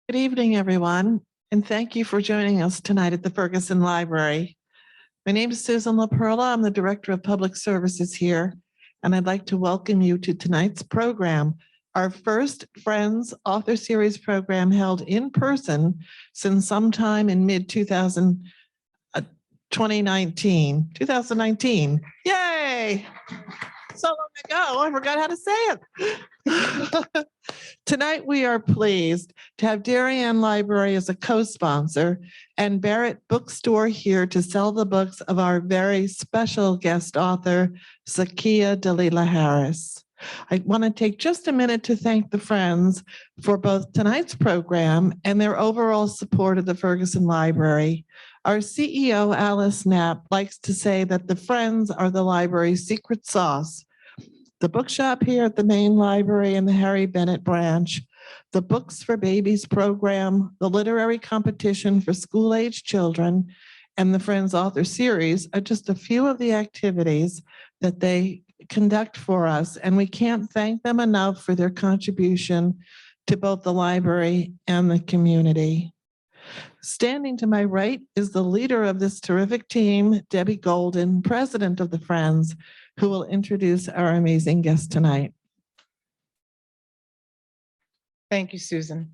Good evening, everyone, and thank you for joining us tonight at the Ferguson Library. My name is Susan LaPerla. I'm the Director of Public Services here, and I'd like to welcome you to tonight's program, our first Friends Author Series program held in person since sometime in mid-2019. Yay! So long ago, I forgot how to say it. Tonight, we are pleased to have Darien Library as a co-sponsor and Barrett Bookstore here to sell the books of our very special guest author, Zakiya Dalila Harris. I want to take just a minute to thank the Friends for both tonight's program and their overall support of the Ferguson Library. Our CEO, Alice Knapp, likes to say that the Friends are the library's secret sauce. The bookshop here at the main library and the Harry Bennett branch, the Books for Babies program, the literary competition for school-age children, and the Friends Author Series are just a few of the activities that they conduct for us, and we can't thank them enough for their contribution to both the library and the community. Standing to my right is the leader of this terrific team, Debbie Golden, president of the Friends, who will introduce our amazing guest tonight. Thank you, Susan.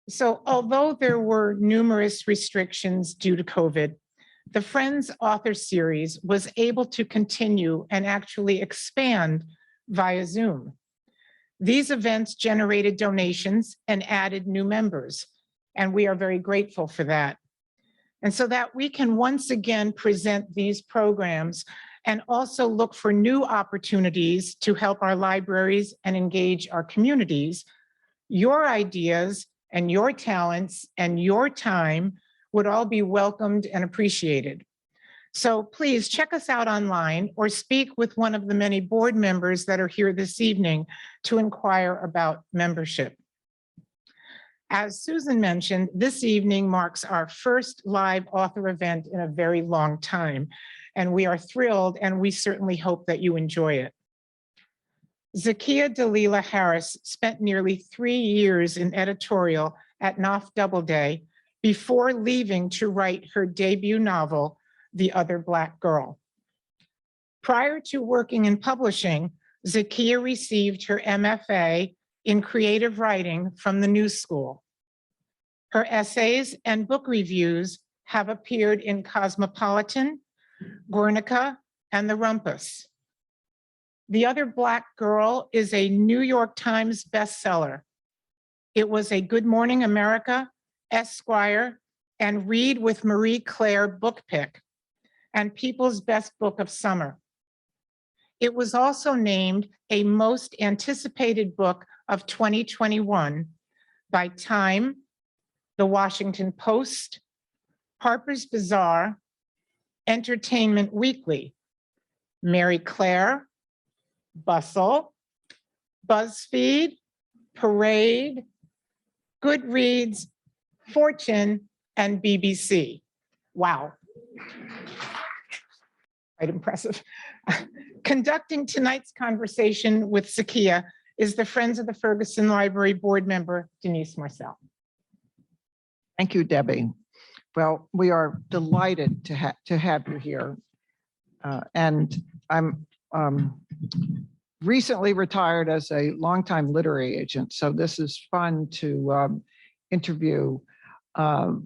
So although there were numerous restrictions due to COVID, the Friends Author Series was able to continue and actually expand via Zoom. These events generated donations and added new members, and we are very grateful for that. And so that we can once again present these programs and also look for new opportunities to help our libraries and engage our communities, your ideas and your talents and your time would all be welcomed and appreciated. So please check us out online or speak with one of the many board members that are here this evening to inquire about membership. As Susan mentioned, this evening marks our first live author event in a very long time, and we are thrilled, and we certainly hope that you enjoy it. Zakiya Dalila Harris spent nearly 3 years in editorial at Knopf Doubleday before leaving to write her debut novel, The Other Black Girl. Prior to working in publishing, Zakiya received her MFA in creative writing from the New School. Her essays and book reviews have appeared in Cosmopolitan, Guernica, and the Rumpus. The Other Black Girl is a New York Times bestseller. It was a Good Morning America, Esquire, and Read with Marie Claire book pick, and People's Best Book of Summer. It was also named a most anticipated book of 2021 by Time, The Washington Post, Harper's Bazaar, Entertainment Weekly, Mary Claire, Bustle, BuzzFeed, Parade, Goodreads, Fortune, and BBC. Wow. Quite impressive. Conducting tonight's conversation with Zakiya is the Friends of the Ferguson Library board member, Denise Marcel. Thank you, Debbie. Well, we are delighted to have you here. And I'm recently retired as a longtime literary agent, so this is fun to interview both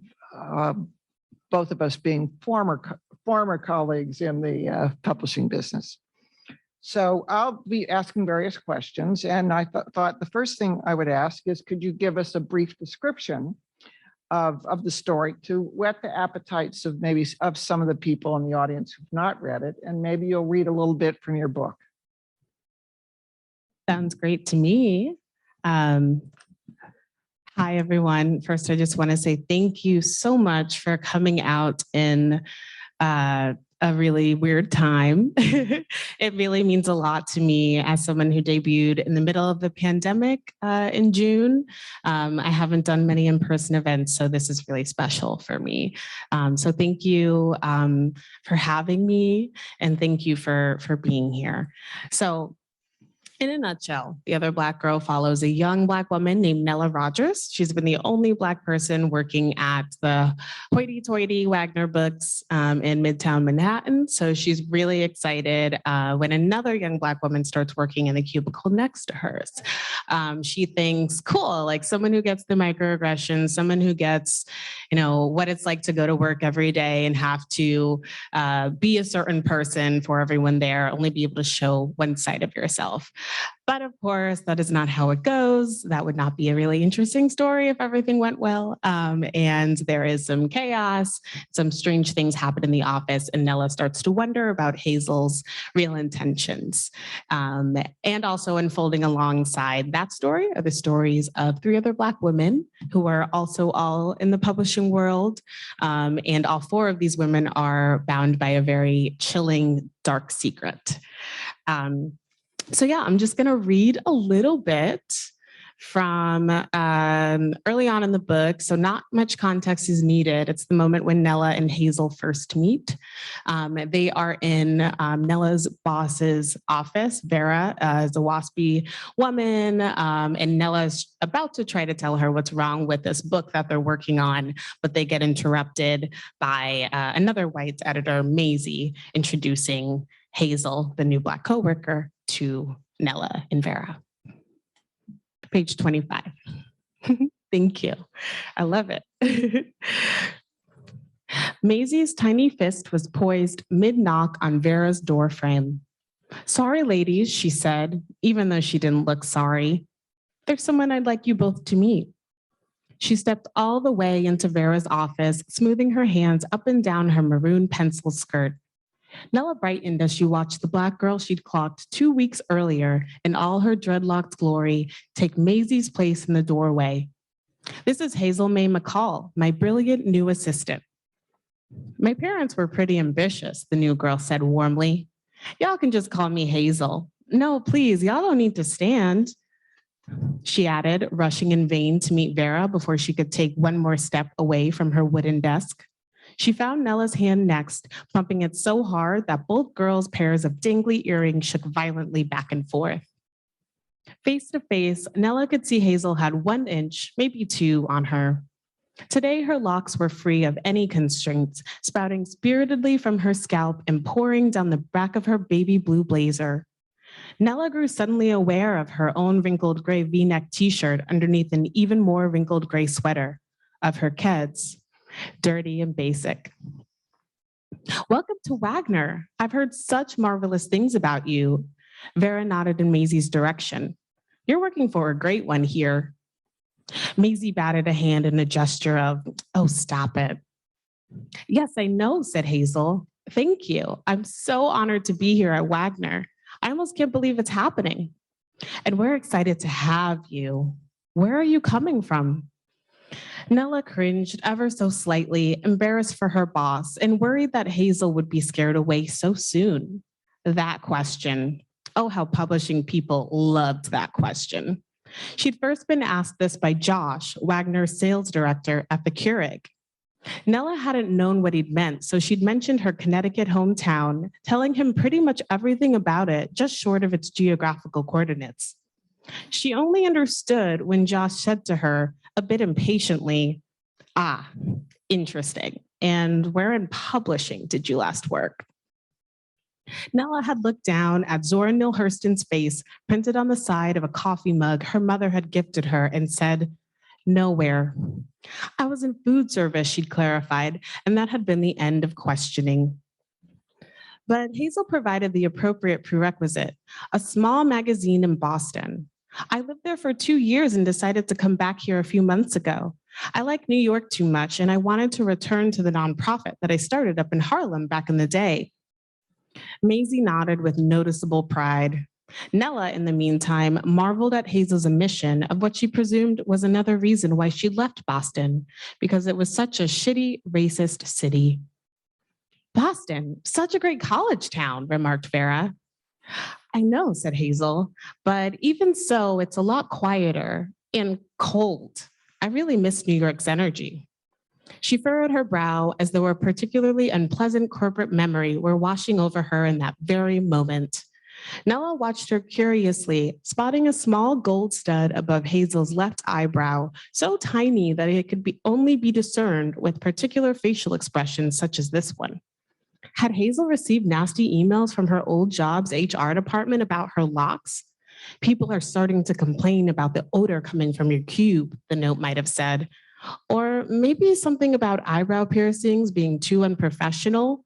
of us being former colleagues in the publishing business. So I'll be asking various questions, and I thought the first thing I would ask is, could you give us a brief description of the story to whet the appetites of maybe of some of the people in the audience who've not read it, and maybe you'll read a little bit from your book. Sounds great to me. Hi, everyone. First, I just want to say thank you so much for coming out in a really weird time. It really means a lot to me as someone who debuted in the middle of the pandemic in June. I haven't done many in-person events, so this is really special for me. So thank you for having me, and thank you for being here. So In a nutshell, the other Black girl follows a young Black woman named Nella Rogers. She's been the only Black person working at the hoity-toity Wagner Books in Midtown Manhattan. So she's really excited when another young Black woman starts working in the cubicle next to hers. She thinks, cool, like someone who gets the microaggressions, someone who gets, what it's like to go to work every day and have to be a certain person for everyone there, only be able to show one side of yourself. But of course, that is not how it goes. That would not be a really interesting story if everything went well. And there is some chaos, some strange things happen in the office, and Nella starts to wonder about Hazel's real intentions. And also unfolding alongside that story are the stories of 3 other Black women who are also all in the publishing world. And all 4 of these women are bound by a very chilling, dark secret. So yeah, I'm just going to read a little bit from early on in the book. So not much context is needed. It's the moment when Nella and Hazel first meet. They are in Nella's boss's office. Vera is a waspy woman, and Nella's about to try to tell her what's wrong with this book that they're working on, but they get interrupted by another white editor, Maisie, introducing Hazel, the new Black coworker, to Nella and Vera. Page 25. Thank you. I love it. Maisie's tiny fist was poised mid-knock on Vera's door frame. Sorry, ladies, she said, even though she didn't look sorry. There's someone I'd like you both to meet. She stepped all the way into Vera's office, smoothing her hands up and down her maroon pencil skirt. Nella brightened as she watched the Black girl she'd clocked 2 weeks earlier in all her dreadlocked glory take Maisie's place in the doorway. This is Hazel May McCall, my brilliant new assistant. My parents were pretty ambitious, the new girl said warmly. Y'all can just call me Hazel. No, please, y'all don't need to stand, she added, rushing in vain to meet Vera before she could take one more step away from her wooden desk. She found Nella's hand next, pumping it so hard that both girls' pairs of dangly earrings shook violently back and forth. Face to face, Nella could see Hazel had 1 inch, maybe 2, on her. Today, her locks were free of any constraints, spouting spiritedly from her scalp and pouring down the back of her baby blue blazer. Nella grew suddenly aware of her own wrinkled gray V-neck t-shirt underneath an even more wrinkled gray sweater, of her Keds. Dirty and basic. Welcome to Wagner. I've heard such marvelous things about you. Vera nodded in Maisie's direction. You're working for a great one here. Maisie batted a hand in a gesture of, oh, stop it. Yes, I know, said Hazel. Thank you. I'm so honored to be here at Wagner. I almost can't believe it's happening. And we're excited to have you. Where are you coming from? Nella cringed ever so slightly, embarrassed for her boss and worried that Hazel would be scared away so soon. That question. Oh, how publishing people loved that question. She'd first been asked this by Josh, Wagner's sales director at the Keurig. Nella hadn't known what he'd meant, so she'd mentioned her Connecticut hometown, telling him pretty much everything about it, just short of its geographical coordinates. She only understood when Josh said to her, a bit impatiently, ah, interesting. And where in publishing did you last work? Nella had looked down at Zora Neale Hurston's face printed on the side of a coffee mug her mother had gifted her and said, nowhere. I was in food service, she'd clarified, and that had been the end of questioning. But Hazel provided the appropriate prerequisite, a small magazine in Boston. I lived there for 2 years and decided to come back here a few months ago. I like New York too much, and I wanted to return to the nonprofit that I started up in Harlem back in the day. Maisie nodded with noticeable pride. Nella, in the meantime, marveled at Hazel's omission of what she presumed was another reason why she left Boston, because it was such a shitty, racist city. Boston, such a great college town, remarked Vera. I know, said Hazel, but even so, it's a lot quieter and cold. I really miss New York's energy. She furrowed her brow as though a particularly unpleasant corporate memory were washing over her in that very moment. Nella watched her curiously, spotting a small gold stud above Hazel's left eyebrow, so tiny that it could only be discerned with particular facial expressions such as this one. Had Hazel received nasty emails from her old job's HR department about her locks? People are starting to complain about the odor coming from your cube, the note might have said. Or maybe something about eyebrow piercings being too unprofessional.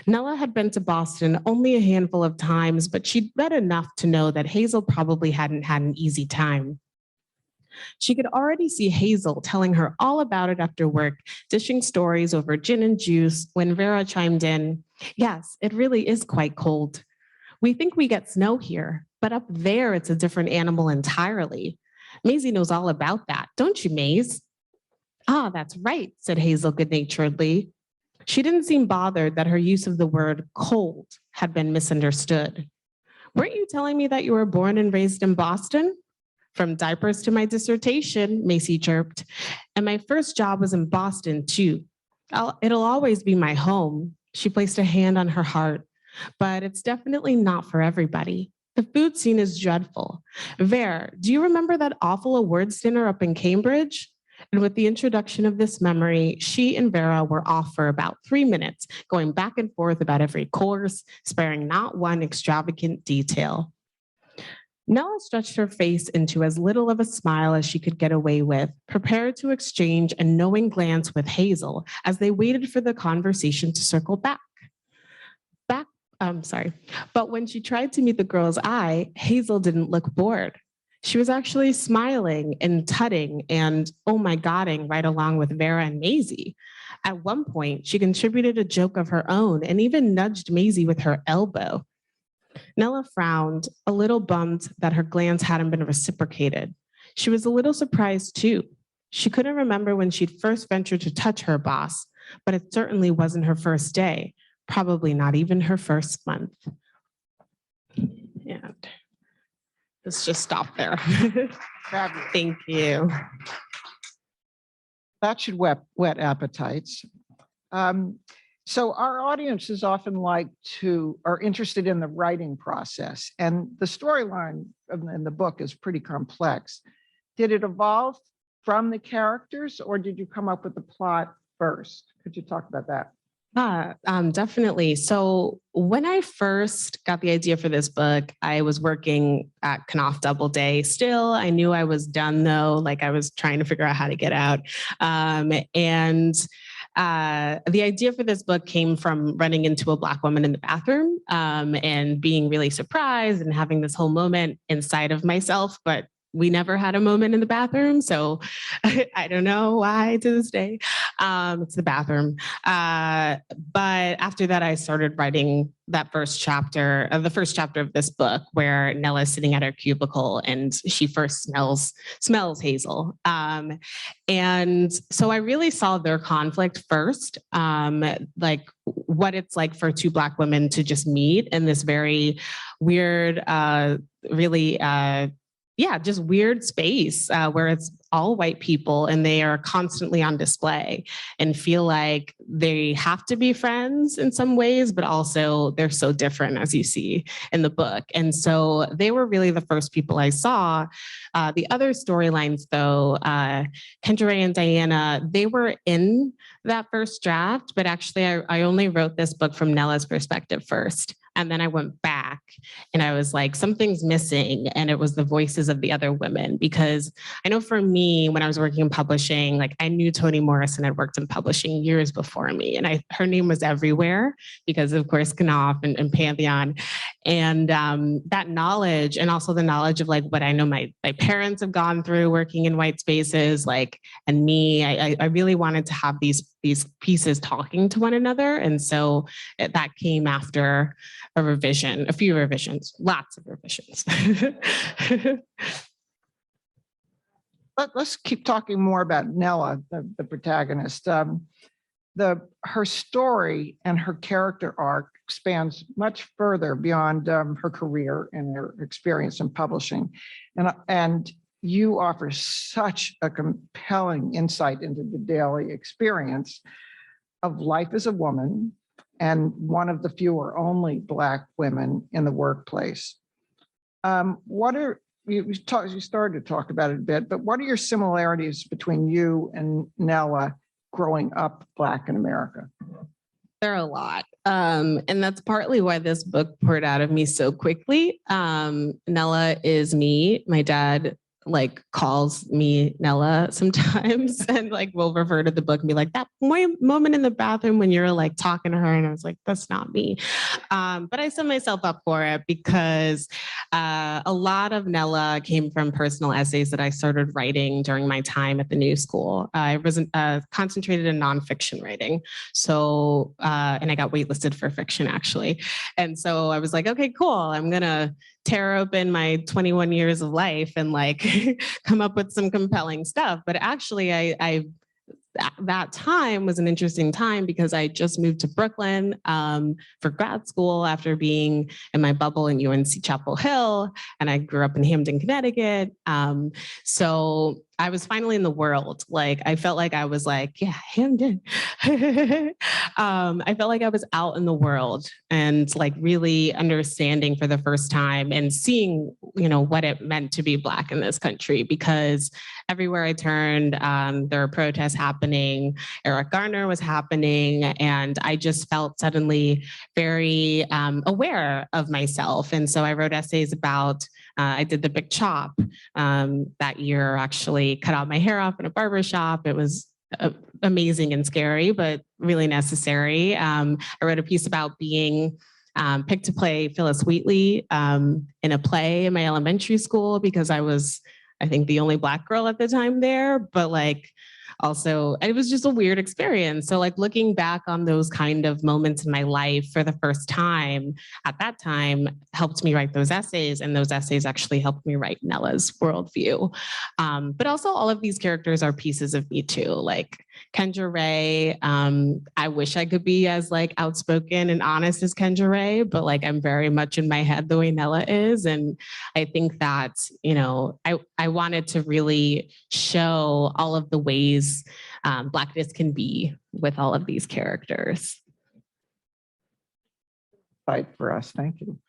Nella had been to Boston only a handful of times, but she'd read enough to know that Hazel probably hadn't had an easy time. She could already see Hazel telling her all about it after work, dishing stories over gin and juice when Vera chimed in, "Yes, it really is quite cold. We think we get snow here, but up there it's a different animal entirely. Maisie knows all about that, don't you, Maze?" "Ah, that's right," said Hazel good-naturedly. She didn't seem bothered that her use of the word cold had been misunderstood. "Weren't you telling me that you were born and raised in Boston?" "From diapers to my dissertation," Macy chirped. "And my first job was in Boston, too. It'll always be my home." She placed a hand on her heart. "But it's definitely not for everybody. The food scene is dreadful. Ver, do you remember that awful awards dinner up in Cambridge?" And with the introduction of this memory, she and Vera were off for about 3 minutes, going back and forth about every course, sparing not one extravagant detail. Nella stretched her face into as little of a smile as she could get away with, prepared to exchange a knowing glance with Hazel as they waited for the conversation to circle back. But when she tried to meet the girl's eye, Hazel didn't look bored. She was actually smiling and tutting and oh my godding right along with Vera and Maisie. At one point, she contributed a joke of her own and even nudged Maisie with her elbow. Nella frowned, a little bummed that her glance hadn't been reciprocated. She was a little surprised too. She couldn't remember when she'd first ventured to touch her boss, but it certainly wasn't her first day, probably not even her first month. And let's just stop there. Fabulous. Thank you. That should whet appetites. So our audiences often are interested in the writing process, and the storyline in the book is pretty complex. Did it evolve from the characters, or did you come up with the plot first? Could you talk about that? Definitely. So when I first got the idea for this book, I was working at Knopf Doubleday. Still, I knew I was done though. Like I was trying to figure out how to get out. The idea for this book came from running into a Black woman in the bathroom and being really surprised and having this whole moment inside of myself, but we never had a moment in the bathroom. So I don't know why to this day. It's the bathroom. But after that, I started writing that first chapter of this book where Nella's sitting at her cubicle and she first smells Hazel. And so I really saw their conflict first, like what it's like for two Black women to just meet in this very weird, just weird space where it's all white people and they are constantly on display and feel like they have to be friends in some ways, but also they're so different as you see in the book. And so they were really the first people I saw. The other storylines though, Kendra Ray and Diana, they were in that first draft, but actually I only wrote this book from Nella's perspective first. And then I went back and I was like, something's missing. And it was the voices of the other women, because I know for me, when I was working in publishing, like I knew Toni Morrison had worked in publishing years before me. And her name was everywhere because of course, Knopf and Pantheon. And that knowledge, and also the knowledge of like what I know my parents have gone through working in white spaces, like, and me, I really wanted to have these pieces talking to one another. And so that came after a few revisions, lots of revisions. Let's keep talking more about Nella, the protagonist. Her story and her character arc spans much further beyond her career and her experience in publishing. And you offer such a compelling insight into the daily experience of life as a woman, and one of the few or only Black women in the workplace. What are, you started to talk about it a bit, but what are your similarities between you and Nella growing up Black in America? There are a lot. And that's partly why this book poured out of me so quickly. Nella is me. My dad like calls me Nella sometimes and like will refer to the book and be like, that moment in the bathroom when you're like talking to her. And I was like, that's not me. But I set myself up for it because a lot of Nella came from personal essays that I started writing during my time at the New School. I was concentrated in nonfiction writing. So, and I got waitlisted for fiction actually. And so I was like, okay, cool. I'm going to tear open my 21 years of life and like come up with some compelling stuff. But actually that time was an interesting time because I just moved to Brooklyn for grad school after being in my bubble in UNC Chapel Hill, and I grew up in Hamden, Connecticut. So I was finally in the world. Like I felt like I was like, yeah, Hamden. I felt like I was out in the world and like really understanding for the first time and seeing, you know, what it meant to be Black in this country, because everywhere I turned, there were protests happening. Eric Garner was happening. And I just felt suddenly very aware of myself. And so I wrote essays about, I did the big chop that year, actually cut out my hair off in a barber shop. It was amazing and scary, but really necessary. I wrote a piece about being picked to play Phyllis Wheatley in a play in my elementary school because I was, I think, the only Black girl at the time there, but like also it was just a weird experience. So like looking back on those kind of moments in my life for the first time at that time helped me write those essays, and those essays actually helped me write Nella's worldview. But also all of these characters are pieces of me too, like Kendra Ray. I wish I could be as like outspoken and honest as Kendra Ray, but like I'm very much in my head the way Nella is. And I think that, you know, I wanted to really show all of the ways Blackness can be with all of these characters. Fight for us, thank you.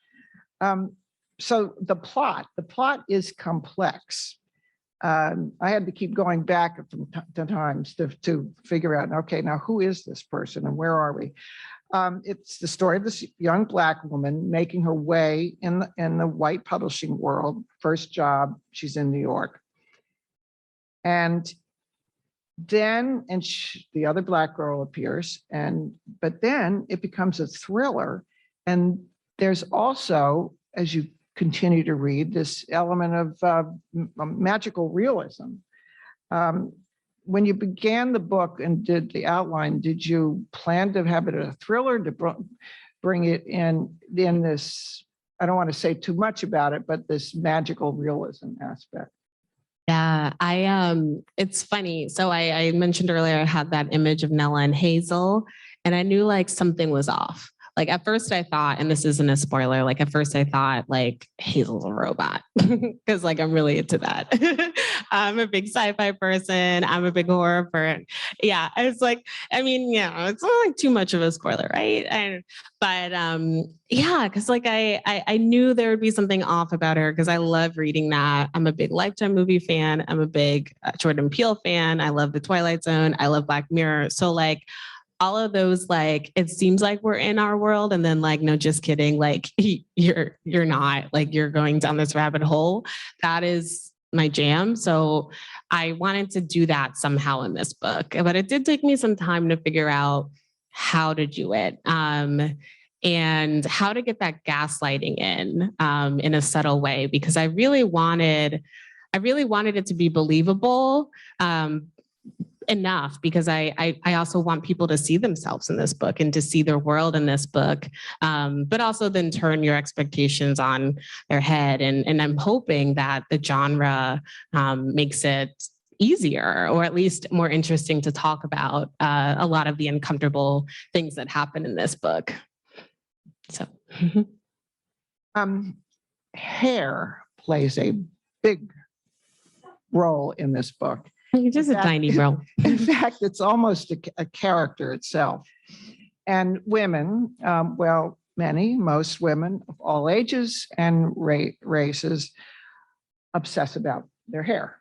So the plot is complex. I had to keep going back from to times to figure out, okay, now who is this person and where are we? It's the story of this young Black woman making her way in the white publishing world. First job, she's in New York. And then, the other Black girl appears, but then it becomes a thriller. And there's also, as you continue to read, this element of magical realism. When you began the book and did the outline, did you plan to have it a thriller, to bring it in this, I don't want to say too much about it, but this magical realism aspect? Yeah, it's funny. So I mentioned earlier, I had that image of Nella and Hazel, and I knew like something was off. Like at first I thought, and this isn't a spoiler, like at first I thought like Hazel's a robot because like I'm really into that. I'm a big sci-fi person. I'm a big horror person. Yeah, it's like, I mean, yeah, it's not like too much of a spoiler, right? But yeah, because like I knew there would be something off about her because I love reading that. I'm a big Lifetime movie fan. I'm a big Jordan Peele fan. I love The Twilight Zone. I love Black Mirror. So like all of those, like, it seems like we're in our world, and then like, no, just kidding. Like you're not, like you're going down this rabbit hole. That is my jam. So I wanted to do that somehow in this book, but it did take me some time to figure out how to do it. And how to get that gaslighting in a subtle way, because I really wanted it to be believable enough, because I also want people to see themselves in this book and to see their world in this book, but also then turn your expectations on their head. And I'm hoping that the genre makes it easier, or at least more interesting to talk about a lot of the uncomfortable things that happen in this book. So, hair plays a big role in this book. Just a tiny role. In fact, it's almost a character itself. And women, well, most women of all ages and races obsess about their hair.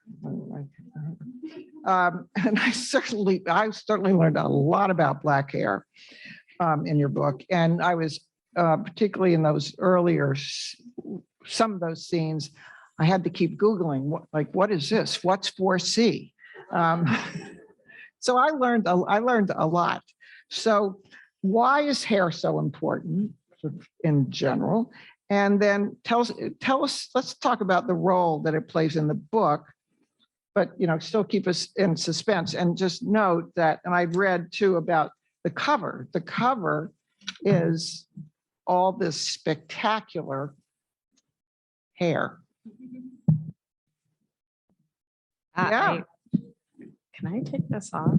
And I certainly learned a lot about Black hair in your book. And I was particularly in those earlier, some of those scenes, I had to keep Googling, what is this? What's 4C? So I learned a lot. So why is hair so important in general? And then tell us, let's talk about the role that it plays in the book, but still keep us in suspense. And just note that, and I read too about the cover. The cover is all this spectacular hair. Yeah. Can I take this off?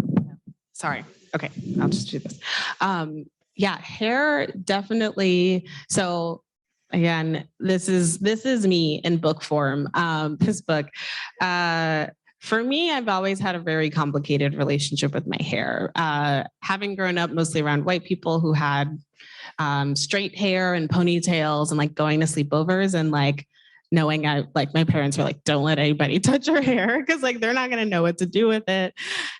Sorry. Okay, I'll just do this. Yeah, hair definitely. So again, this is me in book form. This book. For me, I've always had a very complicated relationship with my hair. Having grown up mostly around white people who had straight hair and ponytails and like going to sleepovers and like knowing my parents were like, don't let anybody touch her hair because like they're not going to know what to do with it.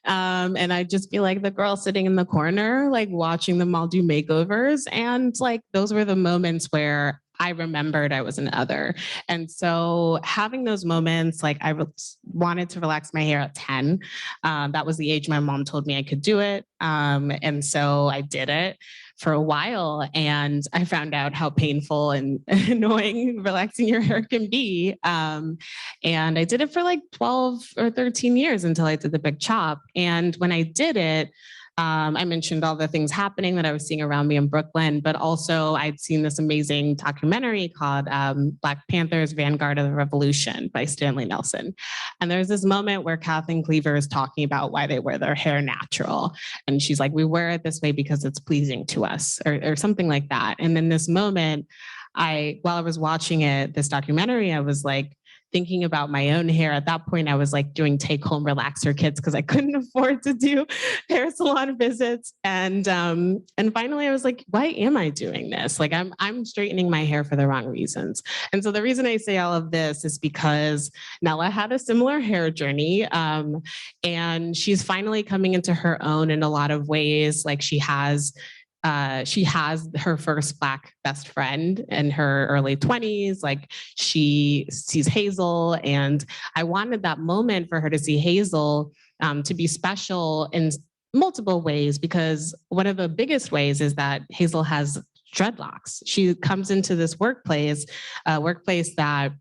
And I'd just be like the girl sitting in the corner, like watching them all do makeovers. And like those were the moments where I remembered I was an other. And so having those moments, like I wanted to relax my hair at 10. That was the age my mom told me I could do it. And so I did it for a while, and I found out how painful and annoying relaxing your hair can be. And I did it for like 12 or 13 years until I did the big chop. And when I did it, I mentioned all the things happening that I was seeing around me in Brooklyn, but also I'd seen this amazing documentary called Black Panthers, Vanguard of the Revolution by Stanley Nelson. And there's this moment where Kathleen Cleaver is talking about why they wear their hair natural. And she's like, we wear it this way because it's pleasing to us, or something like that. And in this moment, while I was watching this documentary, I was like, thinking about my own hair. At that point, I was like doing take-home relaxer kits because I couldn't afford to do hair salon visits. And finally, I was like, why am I doing this? Like, I'm straightening my hair for the wrong reasons. And so the reason I say all of this is because Nella had a similar hair journey, and she's finally coming into her own in a lot of ways. Like she has her first Black best friend in her early 20s. Like she sees Hazel, and I wanted that moment for her to see Hazel to be special in multiple ways, because one of the biggest ways is that Hazel has dreadlocks. She comes into this workplace that,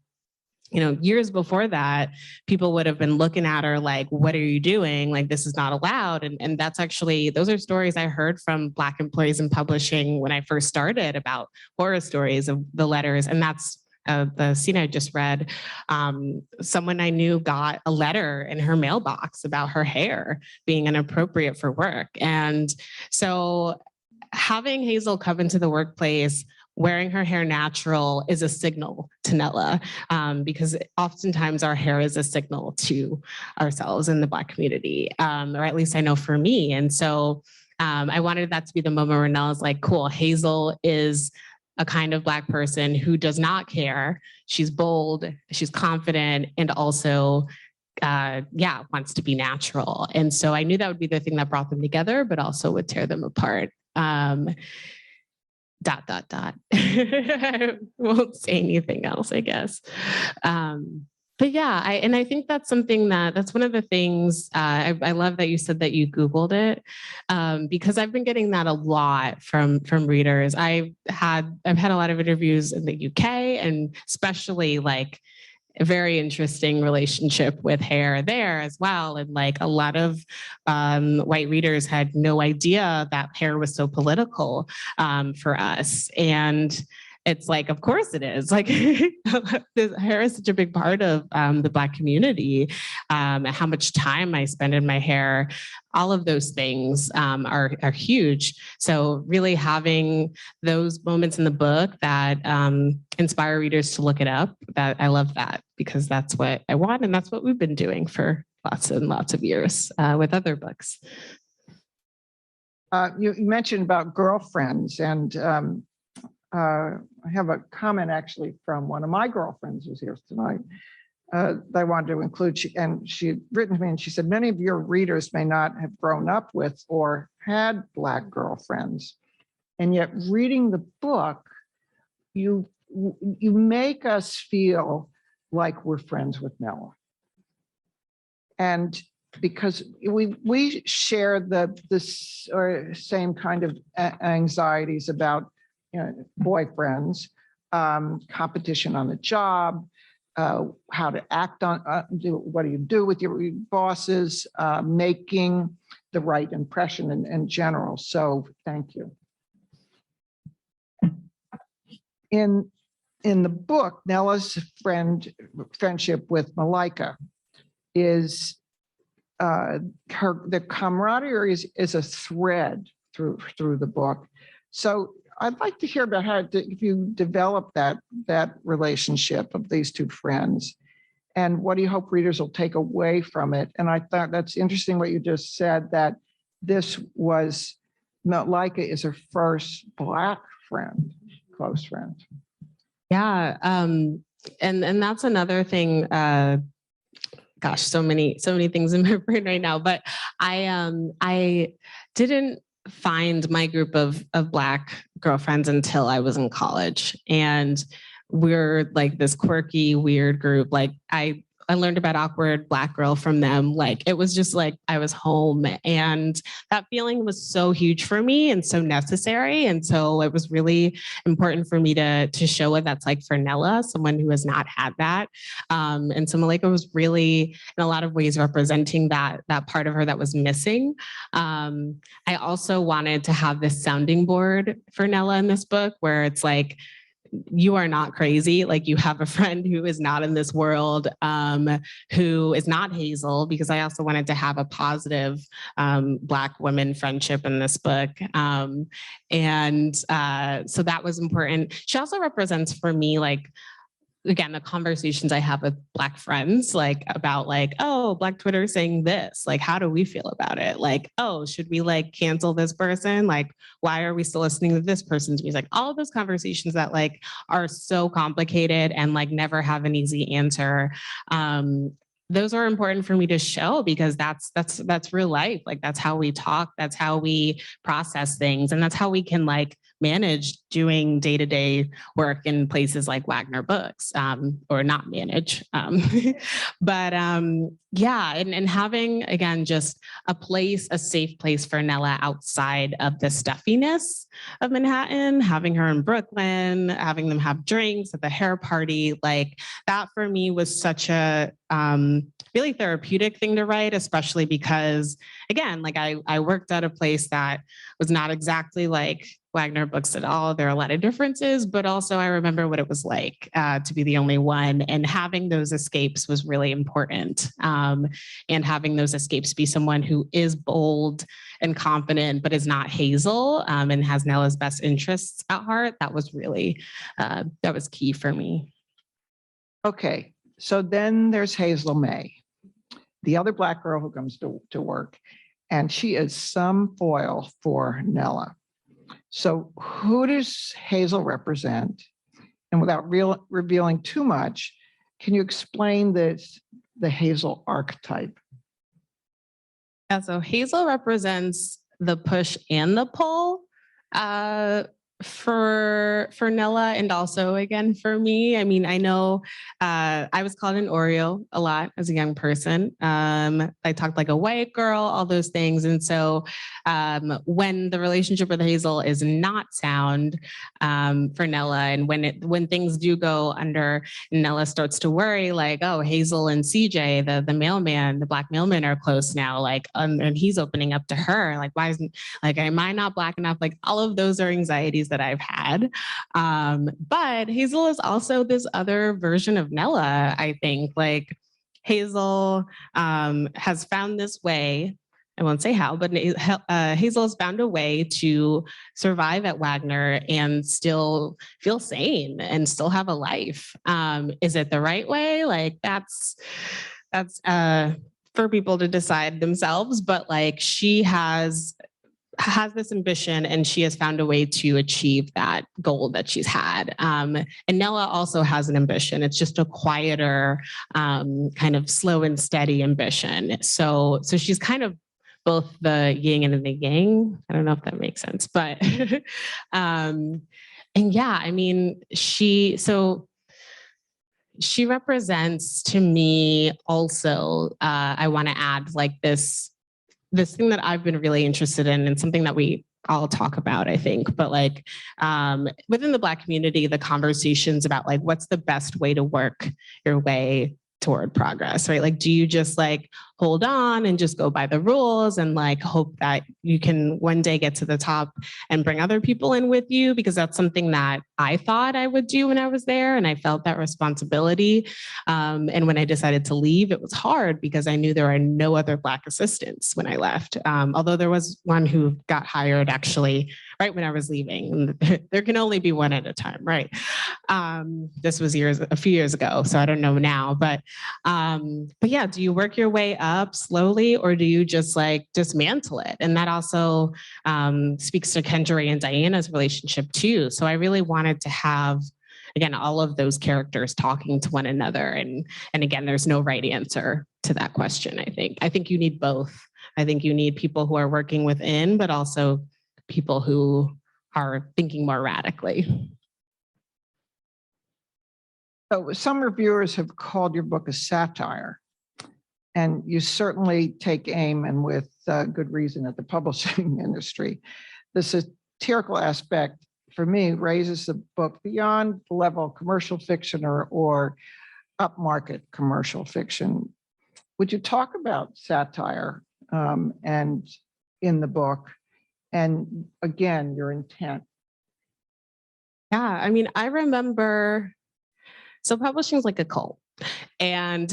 years before that, people would have been looking at her like, what are you doing? Like, this is not allowed. And that's actually, those are stories I heard from Black employees in publishing when I first started about horror stories of the letters. And that's the scene I just read. Someone I knew got a letter in her mailbox about her hair being inappropriate for work. And so having Hazel come into the workplace wearing her hair natural is a signal to Nella, because oftentimes our hair is a signal to ourselves in the Black community, or at least I know for me. And so I wanted that to be the moment where Nella's like, cool, Hazel is a kind of Black person who does not care. She's bold, she's confident, and also wants to be natural. And so I knew that would be the thing that brought them together, but also would tear them apart. I won't say anything else, I guess. But yeah, I think that's something that's one of the things, I love that you said that you Googled it, because I've been getting that a lot from readers. I've had a lot of interviews in the UK, and especially like a very interesting relationship with hair there as well. And like a lot of white readers had no idea that hair was so political for us. And it's like, of course it is. Like hair is such a big part of the Black community. How much time I spend in my hair, all of those things are huge. So really having those moments in the book that inspire readers to look it up, that I love that, because that's what I want. And that's what we've been doing for lots and lots of years with other books. You mentioned about girlfriends, and I have a comment actually from one of my girlfriends who's here tonight that I wanted to include. She had written to me and she said, many of your readers may not have grown up with or had Black girlfriends. And yet reading the book, you make us feel like we're friends with Nella. And because we share this or same kind of anxieties about boyfriends, competition on the job, how to act on, what do you do with your bosses, making the right impression in general. So thank you. In the book, Nella's friendship with Malika is the camaraderie is a thread through the book. So I'd like to hear about how if you develop that relationship of these two friends, and what do you hope readers will take away from it? And I thought that's interesting what you just said, that this was Malika is her first Black friend, close friend. Yeah, and that's another thing. Gosh, so many things in my brain right now. But I didn't find my group of Black girlfriends until I was in college, and we're like this quirky, weird group. Like I learned about Awkward Black Girl from them. Like it was just like I was home, and that feeling was so huge for me and so necessary. And so it was really important for me to show what that's like for Nella, someone who has not had that. And so Malika was really, in a lot of ways, representing that part of her that was missing. I also wanted to have this sounding board for Nella in this book, where it's like, you are not crazy. Like you have a friend who is not in this world, who is not Hazel, because I also wanted to have a positive Black women friendship in this book. So that was important. She also represents for me, like, again, the conversations I have with Black friends, like about like, oh, Black Twitter saying this, like, how do we feel about it? Like, oh, should we like cancel this person? Like, why are we still listening to this person's music? All of those conversations that like are so complicated and like never have an easy answer. Those are important for me to show, because that's real life. Like that's how we talk, that's how we process things, and that's how we can like manage doing day-to-day work in places like Wagner Books, or not manage. Yeah, and having, again, just a safe place for Nella outside of the stuffiness of Manhattan, having her in Brooklyn, having them have drinks at the hair party, like that for me was such a really therapeutic thing to write, especially because, again, like I worked at a place that was not exactly like Wagner Books at all. There are a lot of differences, but also I remember what it was like to be the only one, and having those escapes was really important. And having those escapes be someone who is bold and confident, but is not Hazel, and has Nella's best interests at heart. That was really, that was key for me. Okay, so then there's Hazel May, the other Black girl who comes to work, and she is some foil for Nella. So who does Hazel represent? And without revealing too much, can you explain the Hazel archetype? Yeah, so Hazel represents the push and the pull for Nella, and also again for me. I mean, I know I was called an Oreo a lot as a young person. I talked like a white girl, all those things. And so when the relationship with Hazel is not sound for Nella, and when things do go under, Nella starts to worry, like, oh, Hazel and CJ, the mailman, the Black mailman, are close now, like, and he's opening up to her, like, why isn't, like, am I not Black enough? Like, all of those are anxieties that I've had. But Hazel is also this other version of Nella, I think. Like, Hazel has found this way, I won't say how, but Hazel has found a way to survive at Wagner and still feel sane and still have a life. Is it the right way? Like, that's for people to decide themselves, but like, she has has this ambition and she has found a way to achieve that goal that she's had. And Nella also has an ambition. It's just a quieter, kind of slow and steady ambition. So she's kind of both the yin and the yang. I don't know if that makes sense, but and yeah, I mean, she represents to me also, I want to add like this thing that I've been really interested in and something that we all talk about, I think, but like within the Black community, the conversations about like, what's the best way to work your way toward progress, right? Like, do you just like hold on and just go by the rules and like hope that you can one day get to the top and bring other people in with you? Because that's something that I thought I would do when I was there, and I felt that responsibility. And when I decided to leave, it was hard because I knew there were no other Black assistants when I left. Although there was one who got hired actually right when I was leaving. There can only be one at a time, right? This was a few years ago, so I don't know now. But yeah, do you work your way up slowly, or do you just like dismantle it? And that also speaks to Kendra and Diana's relationship too. So I really wanted to have, again, all of those characters talking to one another. And again, there's no right answer to that question. I think you need both. I think you need people who are working within, but also people who are thinking more radically. So some reviewers have called your book a satire, and you certainly take aim, and with good reason, at the publishing industry. The satirical aspect, for me, raises the book beyond the level of commercial fiction or upmarket commercial fiction. Would you talk about satire and in the book, and again, your intent? Yeah, I mean, I remember, so publishing is like a cult. And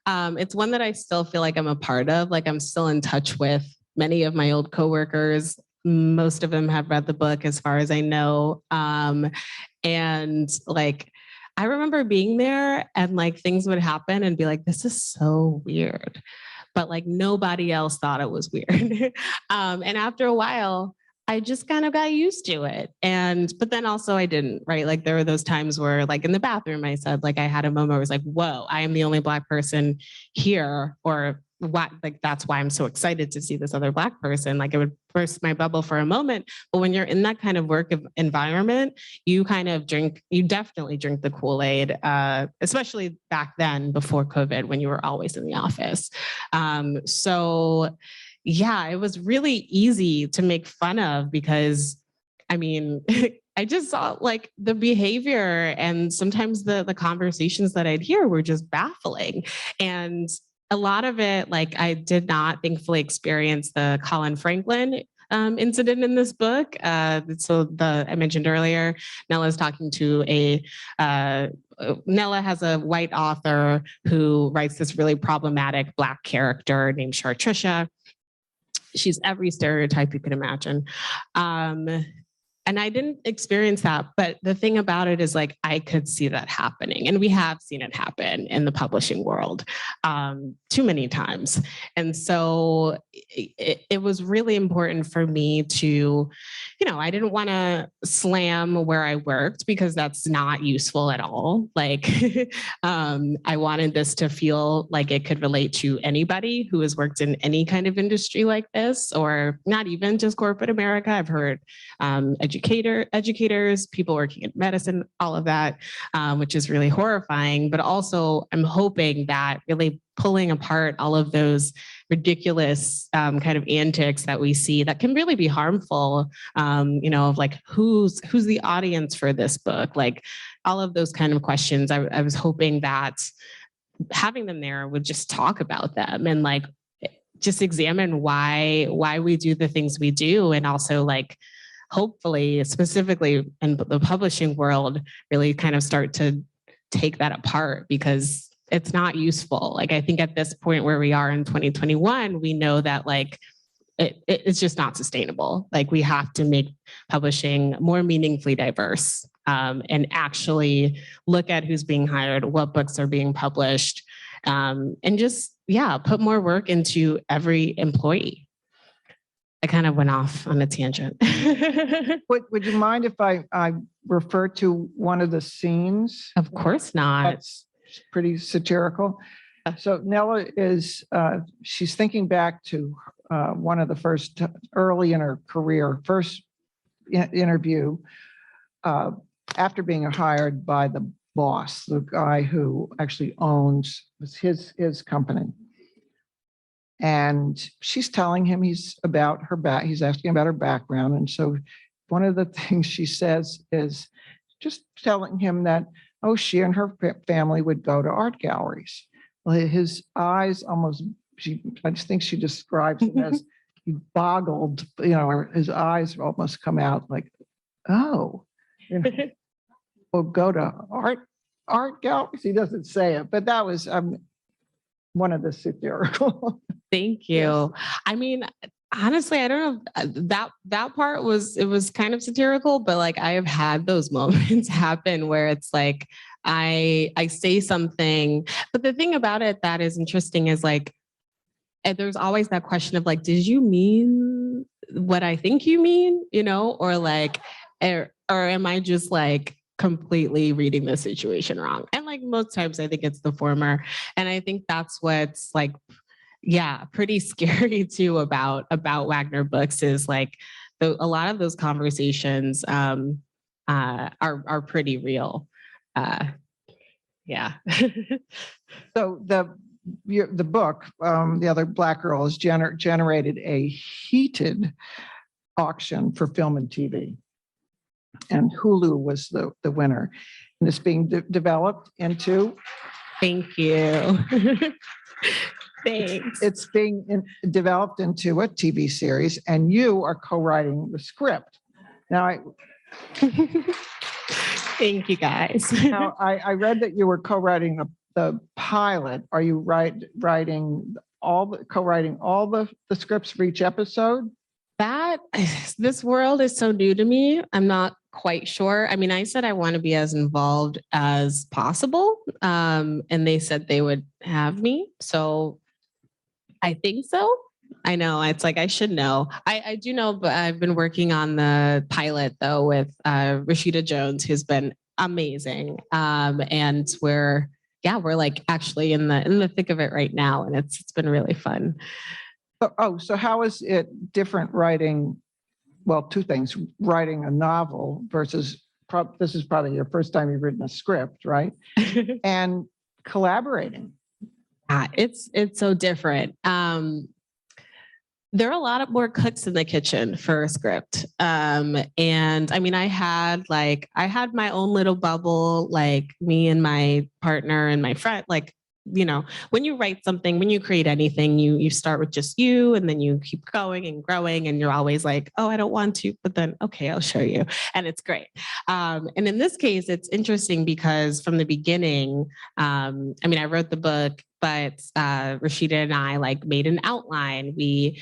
it's one that I still feel like I'm a part of. Like I'm still in touch with many of my old coworkers. Most of them have read the book as far as I know. And like, I remember being there and like things would happen and be like, this is so weird. But like nobody else thought it was weird. And after a while, I just kind of got used to it. But then also I didn't, right? Like there were those times where like in the bathroom, I said, like I had a moment where I was like, whoa, I am the only Black person here, or what? Like, that's why I'm so excited to see this other Black person. Like it would burst my bubble for a moment. But when you're in that kind of work environment, you definitely drink the Kool-Aid, especially back then before COVID, when you were always in the office. So yeah, it was really easy to make fun of because, I mean, I just saw like the behavior and sometimes the conversations that I'd hear were just baffling. And a lot of it, like I did not thankfully experience the Colin Franklin incident in this book. So I mentioned earlier, Nella's talking to Nella has a white author who writes this really problematic Black character named Chartricia. She's every stereotype you can imagine. And I didn't experience that, but the thing about it is like, I could see that happening, and we have seen it happen in the publishing world too many times. And so it was really important for me to, I didn't want to slam where I worked because that's not useful at all. Like I wanted this to feel like it could relate to anybody who has worked in any kind of industry like this, or not even just corporate America. I've heard educators, people working in medicine, all of that, which is really horrifying. But also I'm hoping that really pulling apart all of those ridiculous kind of antics that we see that can really be harmful, of like who's the audience for this book, like all of those kind of questions. I was hoping that having them there would just talk about them and like just examine why we do the things we do, and also like hopefully specifically in the publishing world really kind of start to take that apart, because it's not useful. Like I think at this point where we are in 2021, we know that like it's just not sustainable. Like we have to make publishing more meaningfully diverse, and actually look at who's being hired, what books are being published, and just, put more work into every employee. I kind of went off on a tangent. Would you mind if I refer to one of the scenes? Of course not. That's pretty satirical. So Nella is, she's thinking back to one of the first, early in her career, first interview after being hired by the boss, the guy who actually owns his company. And she's telling him he's asking about her background. And so one of the things she says is just telling him that, oh, she and her family would go to art galleries. Well, his eyes I just think she describes him as he boggled, his eyes almost come out like, oh, we'll go to art galleries. He doesn't say it, but that was one of the satirical. Thank you. Yes. I mean, honestly, I don't know. That part was kind of satirical, but like I have had those moments happen where it's like I say something, but the thing about it that is interesting is like there's always that question of like, did you mean what I think you mean? Or like, or am I just like completely reading the situation wrong? And like most times I think it's the former. And I think that's what's like, yeah, pretty scary too about Wagner books is like a lot of those conversations are pretty real. Yeah. So the book, The Other Black Girl, has generated a heated auction for film and TV. And Hulu was the winner. And it's being developed into. Thank you. Thanks. It's being developed into a TV series, and you are co-writing the script. Now, thank you guys. Now, I read that you were co-writing the pilot. Are you co-writing all the scripts for each episode? This world is so new to me. I'm not quite sure. I mean, I said I want to be as involved as possible. And they said they would have me. So I think so. I know it's like, I should know. I do know, but I've been working on the pilot though with Rashida Jones, who's been amazing. And we're like actually in the thick of it right now. And it's been really fun. So how is it different writing? Well, two things: writing a novel versus this is probably your first time you've written a script, right? And collaborating. It's so different. There are a lot of more cooks in the kitchen for a script. And I mean, I had my own little bubble, like me and my partner and my friend, like, when you write something, when you create anything, you start with just you, and then you keep going and growing, and you're always like, oh, I don't want to, but then, okay, I'll show you. And it's great. And in this case, it's interesting because from the beginning, I mean, I wrote the book, but Rashida and I like made an outline. We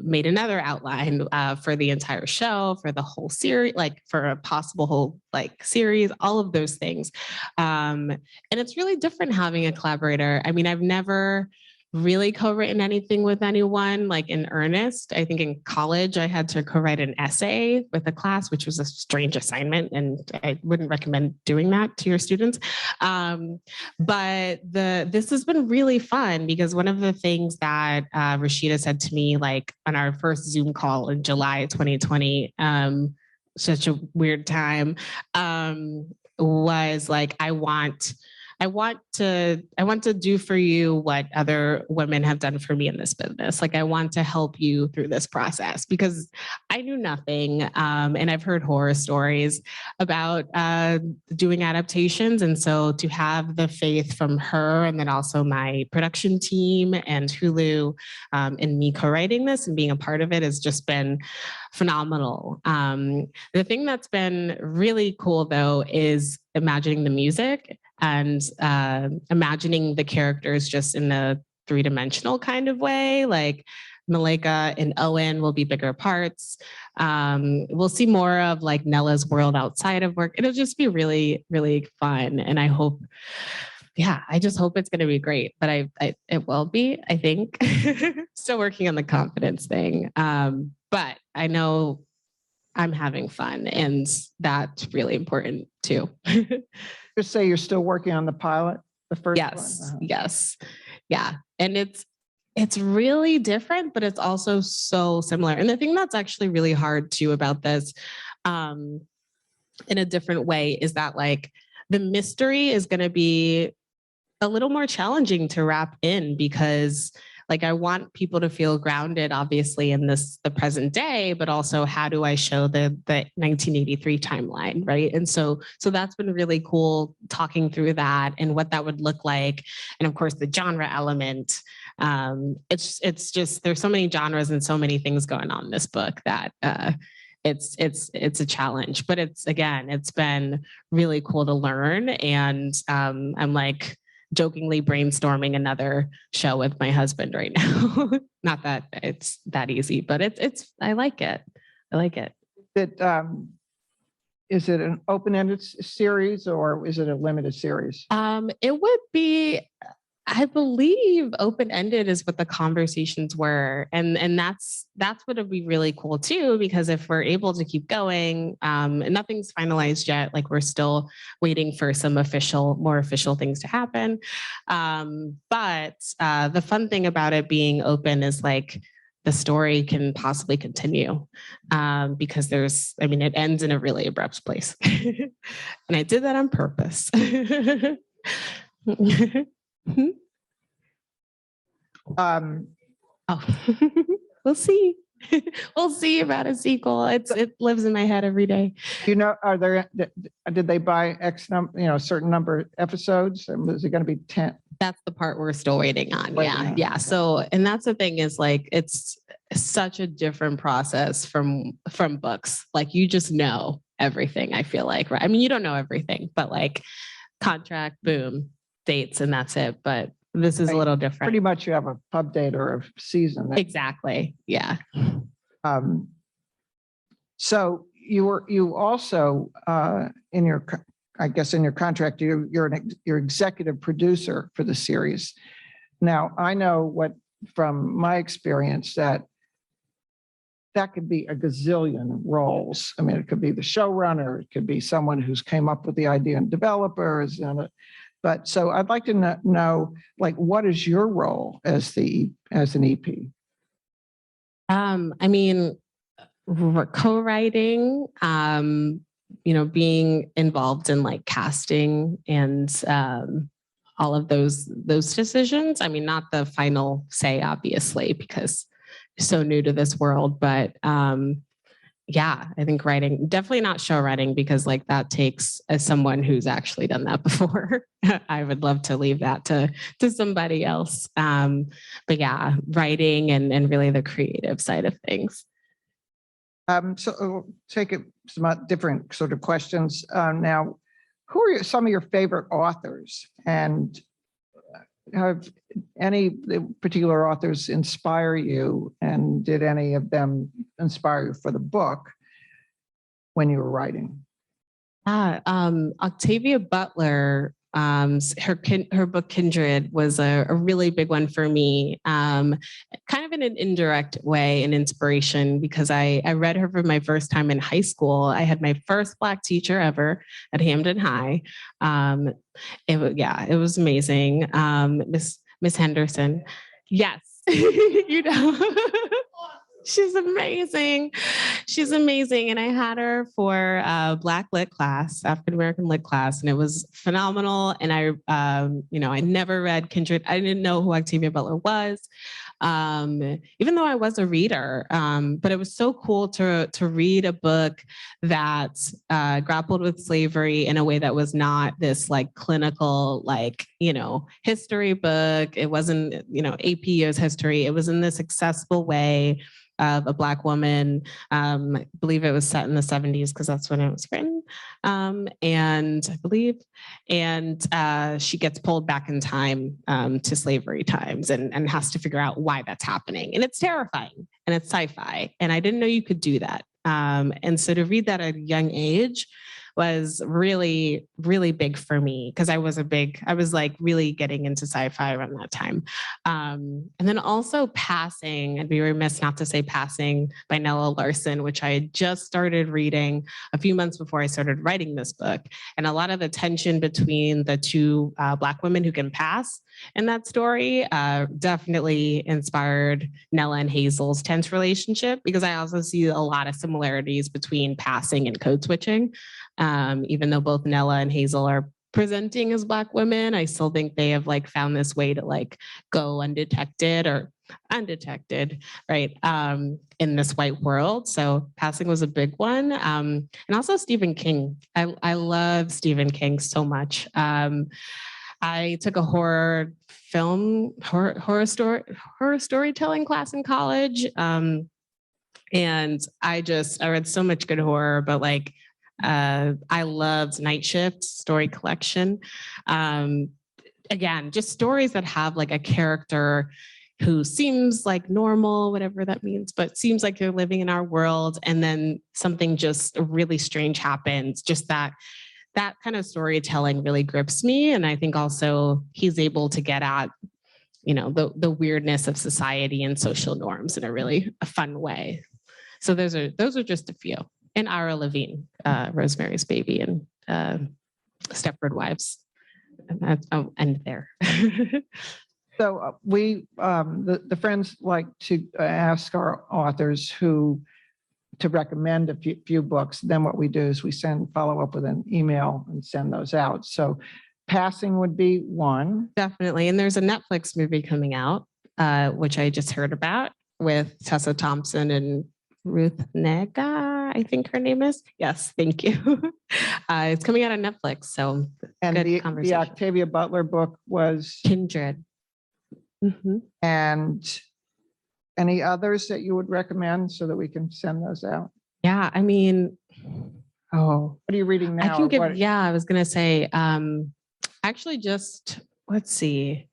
made another outline for the entire show, for the whole series, like for a possible whole like series, all of those things. And it's really different having a collaborator. I mean, I've never really co-written anything with anyone like in earnest. I think in college I had to co-write an essay with a class, which was a strange assignment, and I wouldn't recommend doing that to your students. But this has been really fun because one of the things that Rashida said to me like on our first Zoom call in July 2020, such a weird time, was like, I want to do for you what other women have done for me in this business. Like, I want to help you through this process because I knew nothing. And I've heard horror stories about doing adaptations. And so to have the faith from her and then also my production team and Hulu and me co-writing this and being a part of it has just been phenomenal. The thing that's been really cool though is imagining the music and imagining the characters just in a three-dimensional kind of way. Like Malika and Owen will be bigger parts. We'll see more of like Nella's world outside of work. It'll just be really, really fun. And I hope yeah, I just hope it's going to be great, but it will be, I think. Still working on the confidence thing. But I know I'm having fun, and that's really important too. Just say you're still working on the pilot, the first Yes, one. yes. Yeah. And it's really different, but it's also so similar. And the thing that's actually really hard too about this, in a different way, is that like the mystery is going to be a little more challenging to wrap in, because like I want people to feel grounded, obviously, in the present day, but also how do I show the 1983 timeline, right? And so that's been really cool, talking through that and what that would look like, and of course the genre element. It's just, there's so many genres and so many things going on in this book that it's a challenge, but it's been really cool to learn, and I'm like jokingly brainstorming another show with my husband right now. Not that it's that easy, but it's I like it. I like it. Is it an open-ended series or is it a limited series? It would be, I believe, open-ended is what the conversations were. And that's what would be really cool too, because if we're able to keep going, nothing's finalized yet. Like we're still waiting for some more official things to happen. But the fun thing about it being open is like the story can possibly continue, because it ends in a really abrupt place. And I did that on purpose. We'll see. We'll see about a sequel. It lives in my head every day. You know, did they buy X number, a certain number of episodes? And is it going to be 10? That's the part we're still waiting on. Yeah. Okay. So, and that's the thing, is like, it's such a different process from books. Like you just know everything, I feel like, right? I mean, you don't know everything, but like contract, boom, dates, and that's it. But this is a little different. Pretty much you have a pub date or a season. Exactly. Yeah. So you also in your contract, you're executive producer for the series. Now I know from my experience that could be a gazillion roles. I mean, it could be the showrunner, it could be someone who's came up with the idea and developers, but so I'd like to know, like, what is your role as an EP? I mean, co-writing, being involved in like casting and all of those decisions. I mean, not the final say, obviously, because I'm so new to this world, but yeah, I think writing, definitely not show writing, because like that takes someone who's actually done that before. I would love to leave that to somebody else. But yeah, writing and really the creative side of things. So we'll take some different sort of questions. Now, who are some of your favorite authors, and have any particular authors inspire you, and did any of them inspire you for the book when you were writing? Octavia Butler, her book Kindred was a really big one for me, kind of in an indirect way, an inspiration, because I read her for my first time in high school. I had my first Black teacher ever at Hamden High. It was amazing. Miss Henderson. Yes. She's amazing. She's amazing. And I had her for Black Lit class, African American Lit class, and it was phenomenal. And I never read Kindred. I didn't know who Octavia Butler was, even though I was a reader. But it was so cool to read a book that grappled with slavery in a way that was not this like clinical, history book. It wasn't, AP as history. It was in this accessible way of a Black woman. I believe it was set in the 70s, because that's when it was written. She gets pulled back in time to slavery times and has to figure out why that's happening. And it's terrifying, and it's sci-fi. And I didn't know you could do that. And so to read that at a young age was really, really big for me because I was like really getting into sci-fi around that time. And then also Passing, I'd be remiss not to say Passing by Nella Larson, which I had just started reading a few months before I started writing this book. And a lot of the tension between the two Black women who can pass in that story definitely inspired Nella and Hazel's tense relationship, because I also see a lot of similarities between passing and code switching. Even though both Nella and Hazel are presenting as Black women, I still think they have like found this way to like go undetected, right, in this white world. So Passing was a big one. And also Stephen King. I love Stephen King so much. I took a horror storytelling class in college. And I read so much good horror, but like, I loved Night Shift story collection. Again, just stories that have like a character who seems like normal, whatever that means, but seems like they're living in our world. And then something just really strange happens. Just that kind of storytelling really grips me. And I think also he's able to get at, you know, the weirdness of society and social norms in a really fun way. So those are just a few. And Ira Levine, Rosemary's Baby, and Stepford Wives. And I'll end there. So we, the friends like to ask our authors to recommend a few books. Then what we do is we follow up with an email and send those out. So Passing would be one. Definitely. And there's a Netflix movie coming out, which I just heard about, with Tessa Thompson and Ruth Negga, I think her name is. Yes, thank you. It's coming out on Netflix. So And good the conversation. Octavia Butler book was Kindred. Mm-hmm. And any others that you would recommend so that we can send those out? Yeah, I mean, What are you reading now? I can give, What- yeah, I was going to say, actually just, let's see.